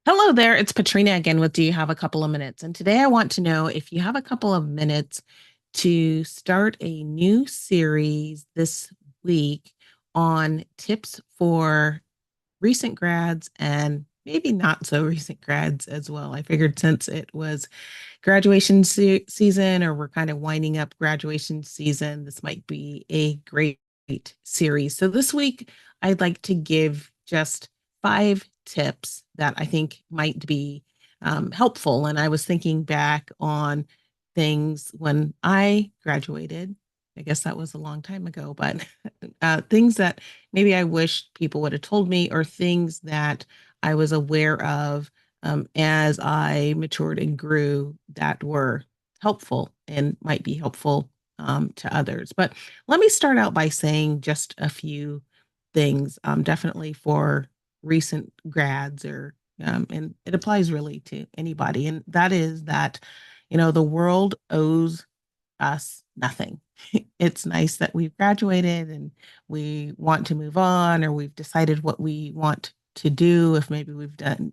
Hello there, it's Patrina again with Do You Have a Couple of Minutes? And today I want to know if you have a couple of minutes to start a new series this week on tips for recent grads and maybe not so recent grads as well. I figured since it was graduation season, or we're kind of winding up graduation season, this might be a great series. So this week, I'd like to give just 5 tips that I think might be helpful. And I was thinking back on things when I graduated. I guess that was a long time ago, but things that maybe I wish people would have told me, or things that I was aware of as I matured and grew that were helpful and might be helpful to others. But let me start out by saying just a few things, definitely for recent grads, and it applies really to anybody. And that is that, the world owes us nothing. It's nice that we've graduated and we want to move on, or we've decided what we want to do, if maybe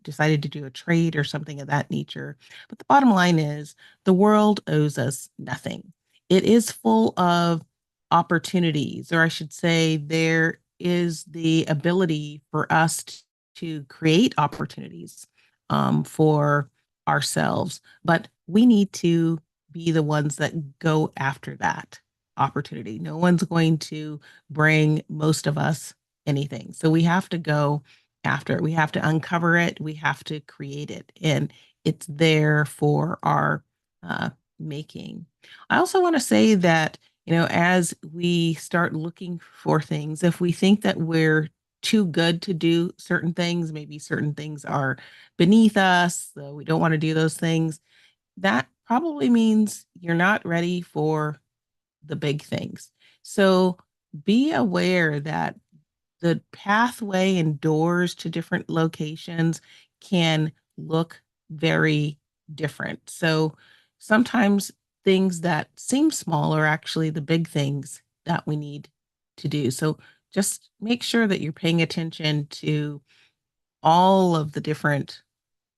decided to do a trade or something of that nature. But the bottom line is the world owes us nothing. It is full of opportunities, or I should say, there is the ability for us to create opportunities for ourselves, but we need to be the ones that go after that opportunity. No one's going to bring most of us anything. So we have to go after it. We have to uncover it. We have to create it. And it's there for our uh, making. I also want to say that, as we start looking for things, if we think that we're too good to do certain things, maybe certain things are beneath us, so we don't want to do those things, that probably means you're not ready for the big things. So be aware that the pathway and doors to different locations can look very different. So sometimes things that seem small are actually the big things that we need to do. So just make sure that you're paying attention to all of the different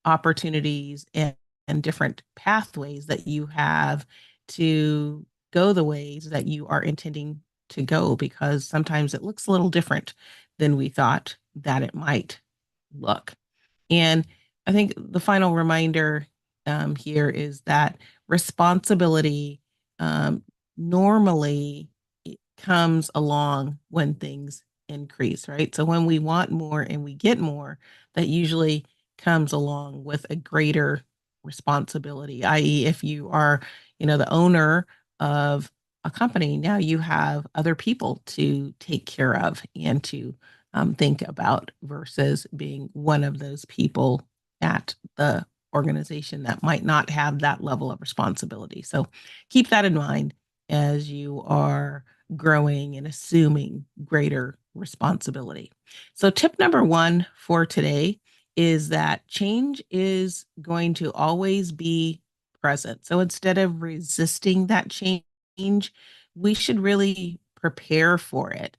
opportunities and different pathways that you have to go the ways that you are intending to go, because sometimes it looks a little different than we thought that it might look. And I think the final reminder here is that responsibility um, normally it comes along when things increase, right? So when we want more and we get more, that usually comes along with a greater responsibility, i.e., if you are, the owner of a company, now you have other people to take care of and to think about, versus being one of those people at the organization that might not have that level of responsibility. So keep that in mind as you are growing and assuming greater responsibility. So, tip number one for today is that change is going to always be present. So, instead of resisting that change, we should really prepare for it.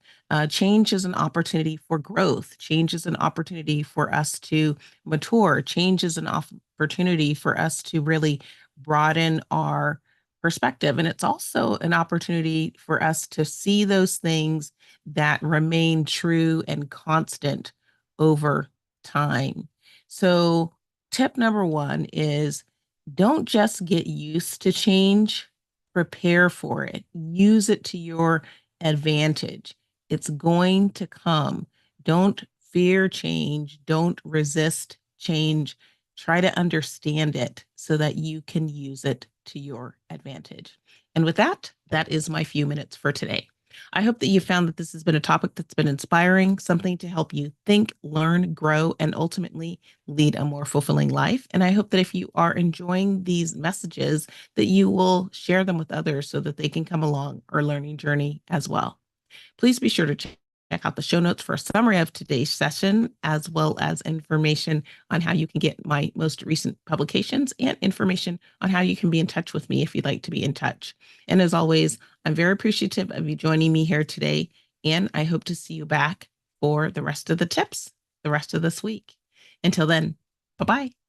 Change is an opportunity for growth. Change is an opportunity for us to mature. Change is an opportunity for us to really broaden our perspective. And it's also an opportunity for us to see those things that remain true and constant over time. So, tip number one is don't just get used to change, prepare for it, use it to your advantage. It's going to come. Don't fear change, don't resist change. Try to understand it so that you can use it to your advantage. And with that, that is my few minutes for today. I hope that you found that this has been a topic that's been inspiring, something to help you think, learn, grow, and ultimately lead a more fulfilling life. And I hope that if you are enjoying these messages, that you will share them with others so that they can come along our learning journey as well. Please be sure to check out the show notes for a summary of today's session, as well as information on how you can get my most recent publications and information on how you can be in touch with me if you'd like to be in touch. And as always, I'm very appreciative of you joining me here today, and I hope to see you back for the rest of the tips the rest of this week. Until then, Bye bye.